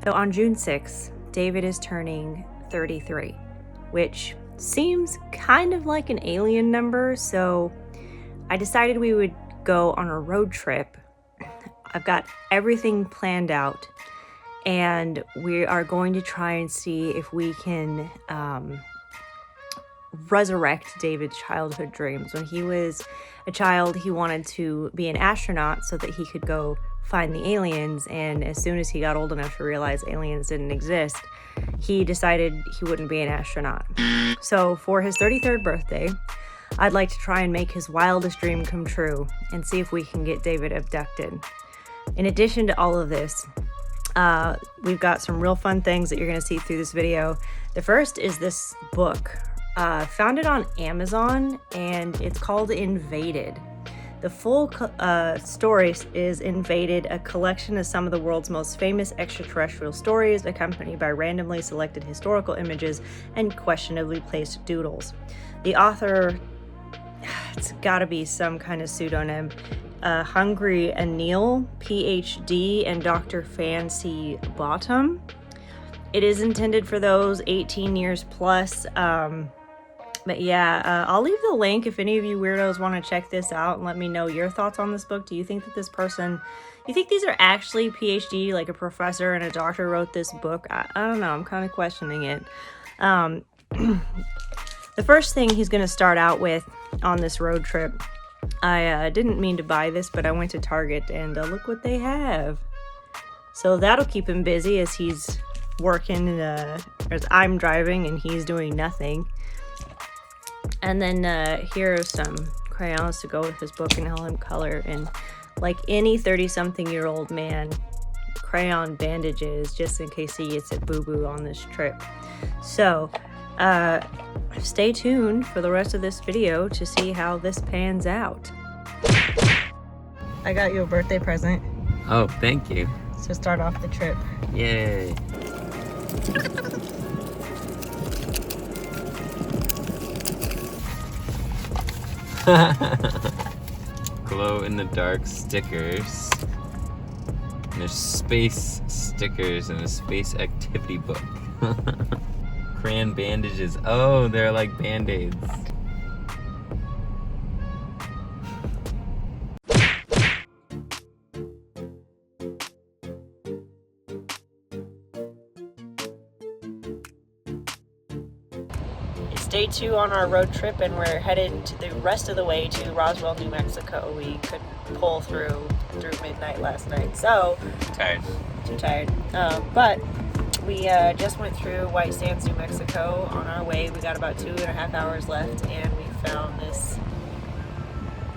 So on June 6th, David is turning 33, which seems kind of like an alien number, so I decided we would go on a road trip. I've got everything planned out, and we are going to try and see if we can resurrect David's childhood dreams. When he was a child, he wanted to be an astronaut so that he could go find the aliens, and as soon as he got old enough to realize aliens didn't exist, he decided he wouldn't be an astronaut. So for his 33rd birthday, I'd like to try and make his wildest dream come true and see if we can get David abducted. In addition to all of this, we've got some real fun things that you're going to see through this video. The first is this book. Found it on Amazon, and it's called Invaded. The full story is Invaded, a collection of some of the world's most famous extraterrestrial stories, accompanied by randomly selected historical images and questionably placed doodles. The author, it's gotta be some kind of pseudonym, Hungry Anil, PhD, and Dr. Fancy Bottom. It is intended for those 18 years plus. But yeah, I'll leave the link if any of you weirdos want to check this out and let me know your thoughts on this book. Do you think that you think these are actually PhD, like a professor and a doctor wrote this book? I don't know, I'm kind of questioning it. The first thing he's going to start out with on this road trip, I didn't mean to buy this, but I went to Target and look what they have. So that'll keep him busy as he's working, as I'm driving and he's doing nothing. And then here are some crayons to go with his book and help him color. And like any 30-something-year-old man, crayon bandages just in case he gets a boo-boo on this trip. So stay tuned for the rest of this video to see how this pans out. I got you a birthday present. Oh, thank you. To start off the trip. Yay. Glow-in-the-dark stickers. And there's space stickers and a space activity book. Crayon bandages. Oh, they're like band-aids. Day 2 on our road trip, and we're headed to the rest of the way to Roswell, New Mexico. We couldn't pull through midnight last night, so too tired. But we just went through White Sands, New Mexico on our way. We got about 2.5 hours left, and we found this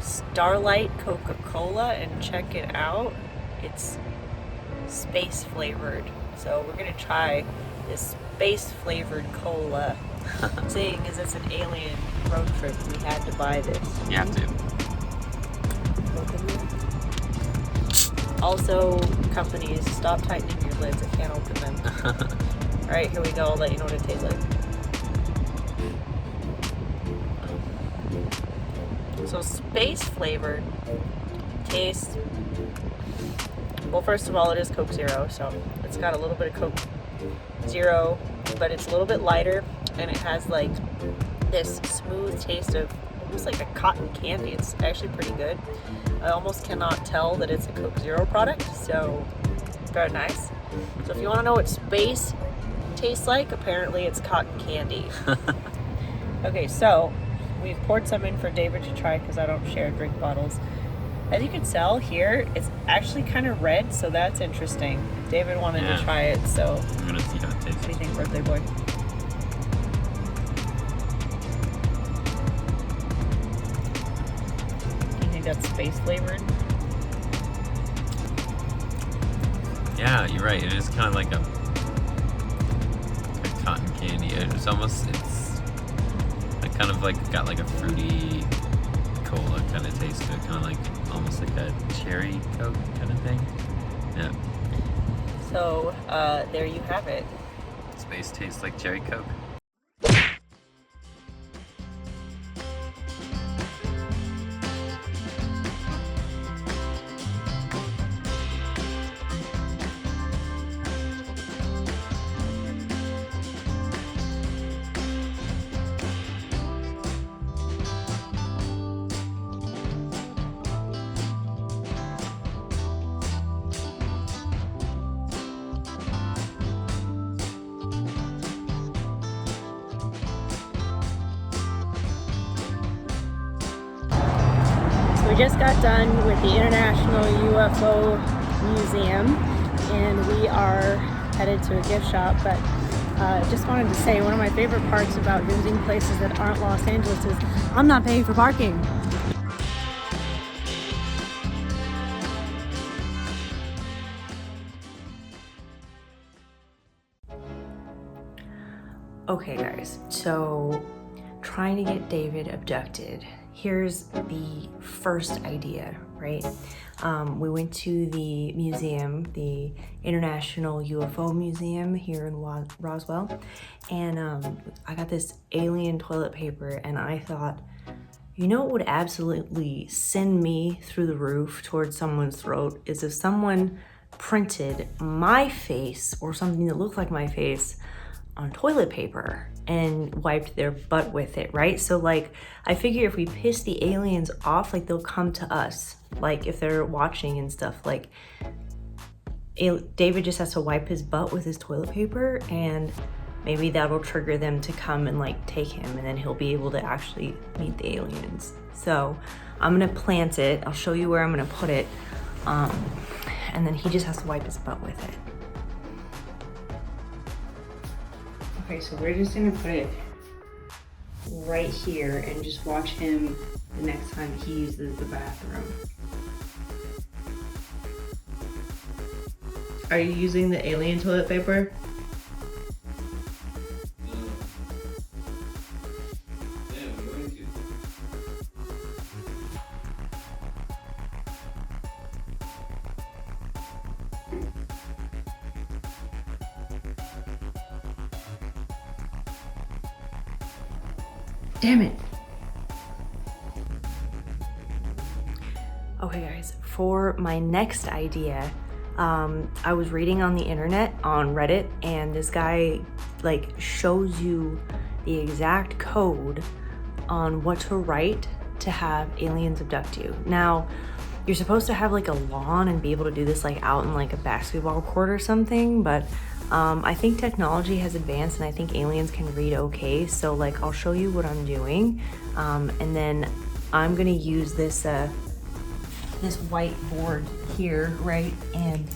Starlight Coca-Cola, and check it out. It's space flavored, so we're gonna try this space flavored cola. Saying is it's an alien road trip, we had to buy this. You have to. Also, companies, stop tightening your lids. I can't open them. Alright, here we go. I'll let you know what it tastes like. So space flavored taste. Well, first of all, it is Coke Zero, so it's got a little bit of Coke Zero, but it's a little bit lighter. And it has like this smooth taste of almost like a cotton candy. It's actually pretty good. I almost cannot tell that it's a Coke Zero product, so very nice. So if you want to know what space tastes like, apparently it's cotton candy. Okay, so we've poured some in for David to try because I don't share drink bottles. As you can tell here, it's actually kind of red, so that's interesting. David wanted to try it, so I'm gonna see how it tastes. What do you think, birthday boy? That's space flavored. Yeah, you're right. It is kind of like a cotton candy. It's like kind of like got like a fruity cola kind of taste to it, kind of like almost like a cherry Coke kind of thing. Yeah. So there you have it. Space tastes like cherry Coke. We just got done with the International UFO Museum and we are headed to a gift shop, but just wanted to say one of my favorite parts about visiting places that aren't Los Angeles is I'm not paying for parking. Okay guys, so trying to get David abducted. Here's the first idea, right? We went to the museum, the International UFO Museum here in Roswell, and I got this alien toilet paper, and I thought, you know what would absolutely send me through the roof towards someone's throat is if someone printed my face or something that looked like my face on toilet paper and wiped their butt with it, right? So like, I figure if we piss the aliens off, like they'll come to us, like if they're watching and stuff, like David just has to wipe his butt with his toilet paper and maybe that'll trigger them to come and like take him, and then he'll be able to actually meet the aliens. So I'm gonna plant it. I'll show you where I'm gonna put it. And then he just has to wipe his butt with it. Okay, so we're just gonna put it right here and just watch him the next time he uses the bathroom. Are you using the alien toilet paper? Damn it. Okay guys, for my next idea, I was reading on the internet on Reddit, and this guy like shows you the exact code on what to write to have aliens abduct you. Now, you're supposed to have like a lawn and be able to do this like out in like a basketball court or something, but I think technology has advanced and I think aliens can read okay. So like, I'll show you what I'm doing. And then I'm gonna use this, this whiteboard here, right? And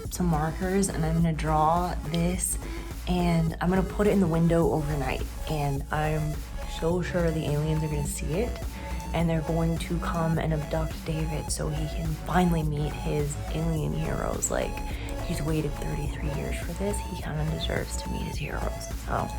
some markers, and I'm gonna draw this and I'm gonna put it in the window overnight. And I'm so sure the aliens are gonna see it and they're going to come and abduct David so he can finally meet his alien heroes. Like, he's waited 33 years for this. He kind of deserves to meet his heroes. So,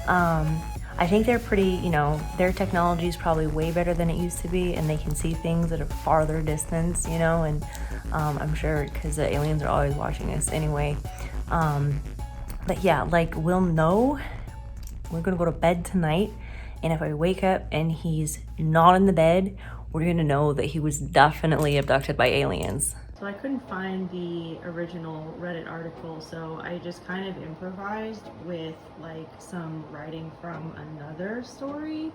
I think they're pretty, you know, their technology is probably way better than it used to be, and they can see things at a farther distance, you know, and I'm sure because the aliens are always watching us anyway. But yeah, like, we'll know. We're gonna go to bed tonight, and if I wake up and he's not in the bed, we're gonna know that he was definitely abducted by aliens. So I couldn't find the original Reddit article, so I just kind of improvised with like some writing from another story.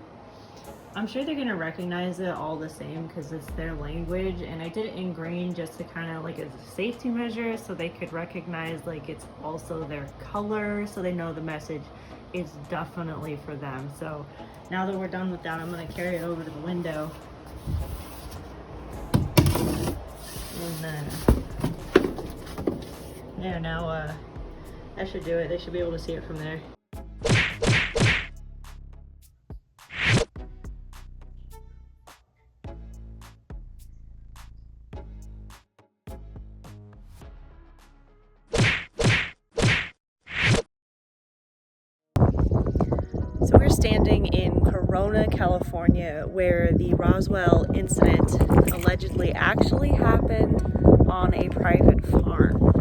I'm sure they're gonna recognize it all the same because it's their language, and I did it in green just to kind of like as a safety measure so they could recognize like it's also their color, so they know the message is definitely for them. So now that we're done with that, I'm gonna carry it over to the window. And yeah, now that should do it. They should be able to see it from there. So we're standing in Corona, California, where the Roswell incident allegedly actually happened on a private farm.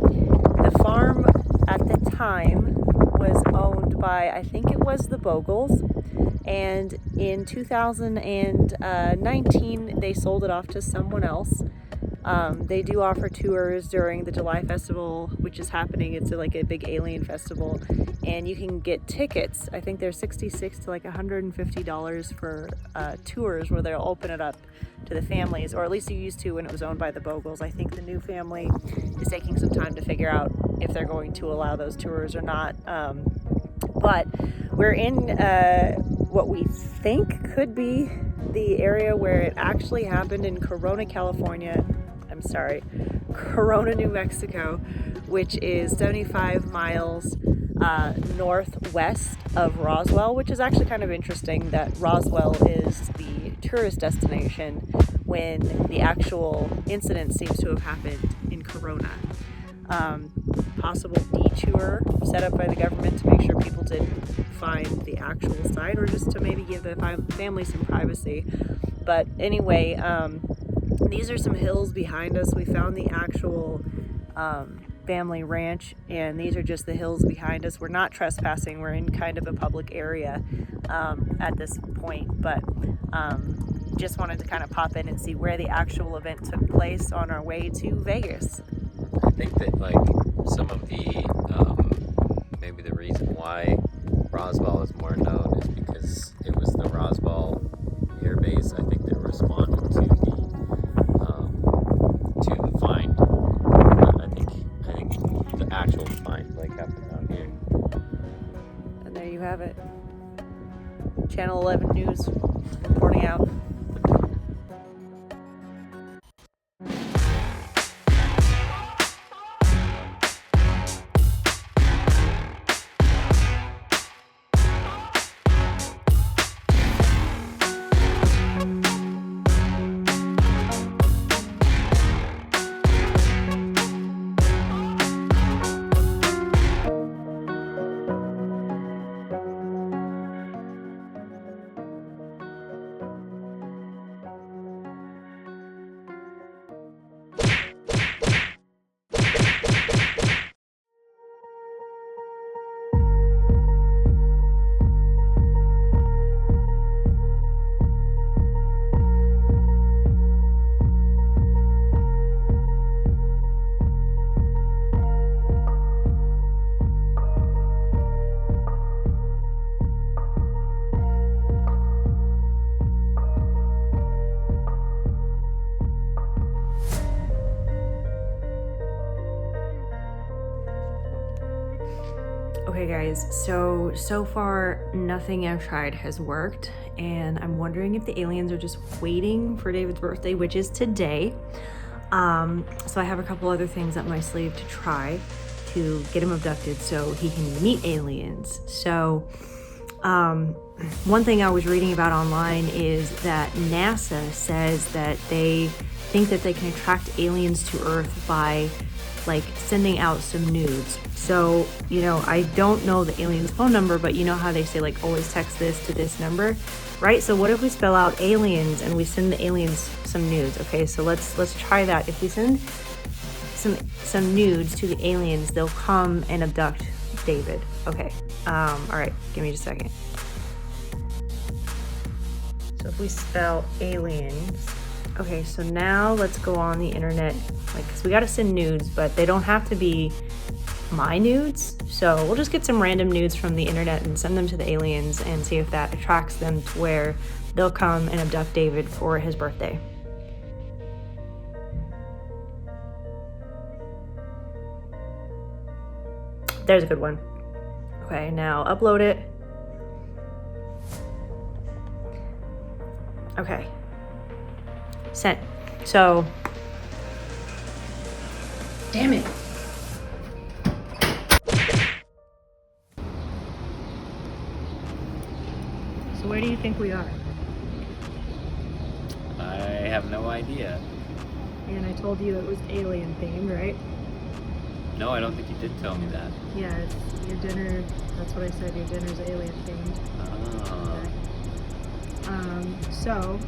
The farm at the time was owned by, I think it was the Bogles, and in 2019 they sold it off to someone else. They do offer tours during the July festival, which is happening. It's like a big alien festival, and you can get tickets. I think they're $66 to like $150 for tours where they'll open it up to the families, or at least you used to when it was owned by the Bogles. I think the new family is taking some time to figure out if they're going to allow those tours or not. But we're in what we think could be the area where it actually happened in Corona, New Mexico, which is 75 miles northwest of Roswell, which is actually kind of interesting that Roswell is the tourist destination when the actual incident seems to have happened in Corona. Possible detour set up by the government to make sure people didn't find the actual site, or just to maybe give the family some privacy. But anyway, these are some hills behind us. We found the actual family ranch, and these are just the hills behind us. We're not trespassing. We're in kind of a public area at this point, but just wanted to kind of pop in and see where the actual event took place on our way to Vegas. I think that like some of the maybe the reason why Roswell is more known is because it was the Roswell Air Base. I think that responded to the find. I think the actual find like happened down here. And there you have it. Channel 11 News reporting out. Okay guys, so far nothing I've tried has worked, and I'm wondering if the aliens are just waiting for David's birthday, which is today. So I have a couple other things up my sleeve to try to get him abducted so he can meet aliens. So one thing I was reading about online is that NASA says that they think that they can attract aliens to Earth by like sending out some nudes. So, you know, I don't know the alien's phone number, but you know how they say like always text this to this number, right? So what if we spell out aliens and we send the aliens some nudes? Okay, so let's try that. If we send some nudes to the aliens, they'll come and abduct David. Okay. All right, give me just a second. So if we spell aliens, okay, so now let's go on the internet, like, cause we gotta send nudes, but they don't have to be my nudes. So we'll just get some random nudes from the internet and send them to the aliens and see if that attracts them to where they'll come and abduct David for his birthday. There's a good one. Okay, now upload it. Okay. Sent. So, damn it. So where do you think we are? I have no idea. And I told you it was alien themed, right? No, I don't think you did tell me that. Yeah, it's your dinner. That's what I said. Your dinner's alien themed. Oh. Okay. So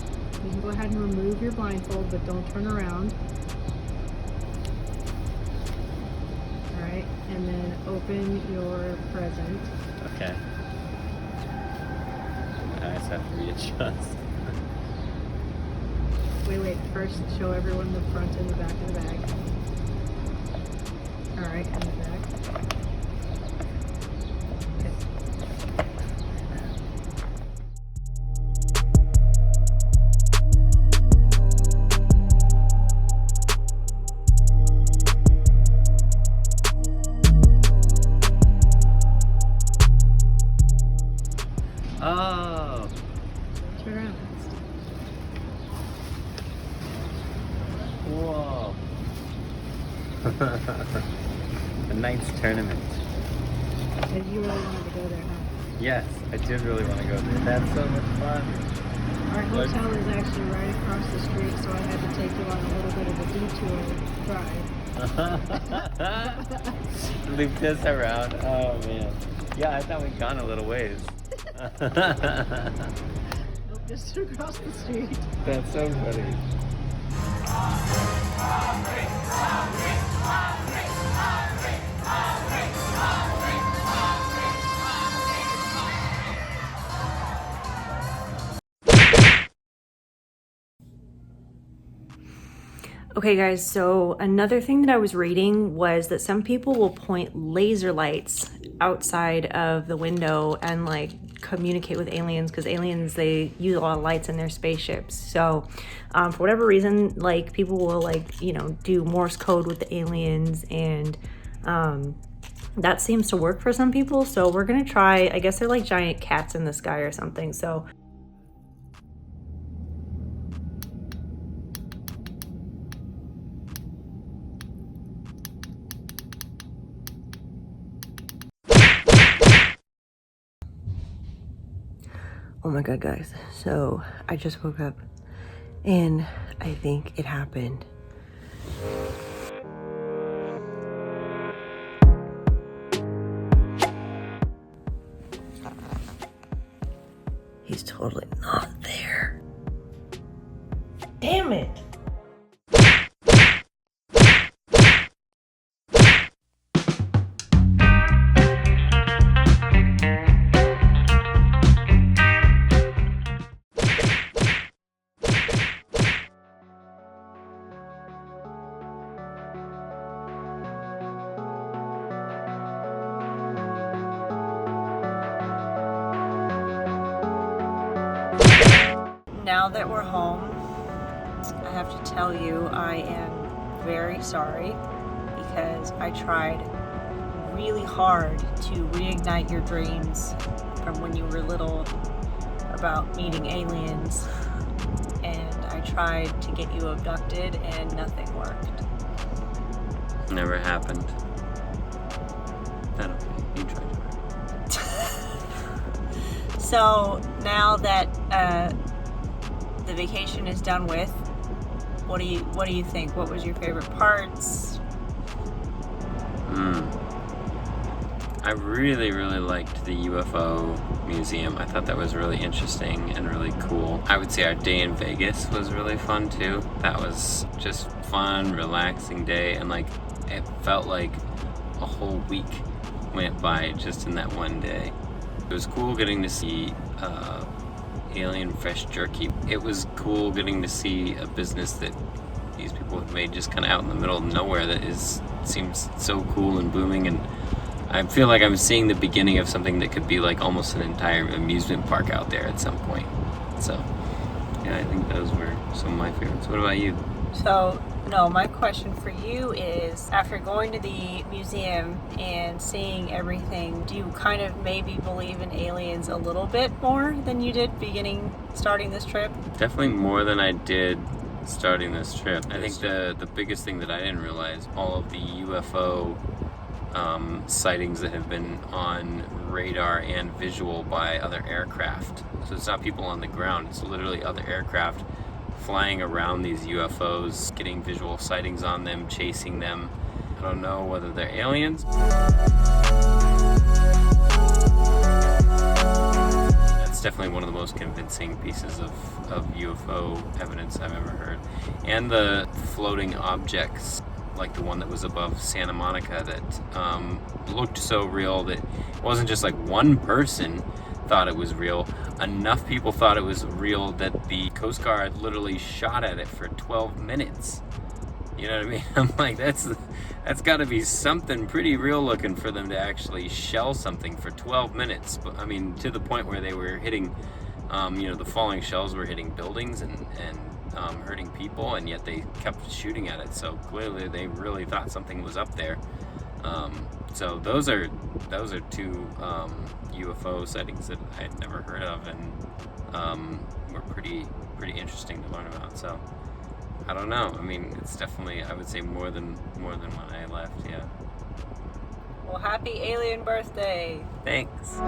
you can go ahead and remove your blindfold, but don't turn around. All right, and then open your present. Okay. I just have to readjust. Wait. First, show everyone the front and the back of the bag. All right, and the back. Okay. Oh. Turn around. A knight's tournament. Because you really wanted to go there, huh? Yes, I did really want to go there. That's so much fun. Our hotel is actually right across the street, so I had to take you on a little bit of a detour drive. Looped us around. Oh man. Yeah, I thought we'd gone a little ways. Nope, just across the street. That's so funny. Okay guys, so another thing that I was reading was that some people will point laser lights outside of the window and like communicate with aliens, because aliens, they use a lot of lights in their spaceships. So for whatever reason, like people will like, you know, do Morse code with the aliens, and that seems to work for some people. So we're gonna try, I guess they're like giant cats in the sky or something. So oh my god guys, so I just woke up and I think it happened. He's totally not there. Damn it! Now that we're home, I have to tell you I am very sorry, because I tried really hard to reignite your dreams from when you were little about meeting aliens, and I tried to get you abducted and nothing worked. Never happened. That's okay. You tried hard. So now that the vacation is done with, what do you think? What was your favorite parts? I really liked the UFO museum. I thought that was really interesting and really cool. I would say our day in Vegas was really fun too. That was just fun, relaxing day, and like it felt like a whole week went by just in that one day. It was cool getting to see alien fresh jerky. It was cool getting to see a business that these people have made just kind of out in the middle of nowhere that seems so cool and booming, and I feel like I'm seeing the beginning of something that could be like almost an entire amusement park out there at some point. So yeah, I think those were some of my favorites. What about you? So, no, my question for you is, after going to the museum and seeing everything, do you kind of maybe believe in aliens a little bit more than you did starting this trip? Definitely more than I did starting this trip. I think the biggest thing that I didn't realize, all of the UFO sightings that have been on radar and visual by other aircraft. So it's not people on the ground, it's literally other aircraft flying around these UFOs, getting visual sightings on them, chasing them. I don't know whether they're aliens. That's definitely one of the most convincing pieces of UFO evidence I've ever heard. And the floating objects, like the one that was above Santa Monica, that looked so real that it wasn't just like one person thought it was real. Enough people thought it was real that the Coast Guard literally shot at it for 12 minutes. You know what I mean? I'm like, that's got to be something pretty real looking for them to actually shell something for 12 minutes. But I mean, to the point where they were hitting, the falling shells were hitting buildings and hurting people, and yet they kept shooting at it. So clearly they really thought something was up there. So those are two UFO sightings that I had never heard of, and were pretty interesting to learn about. So I don't know. I mean, it's definitely, I would say more than when I left. Yeah. Well, happy alien birthday. Thanks.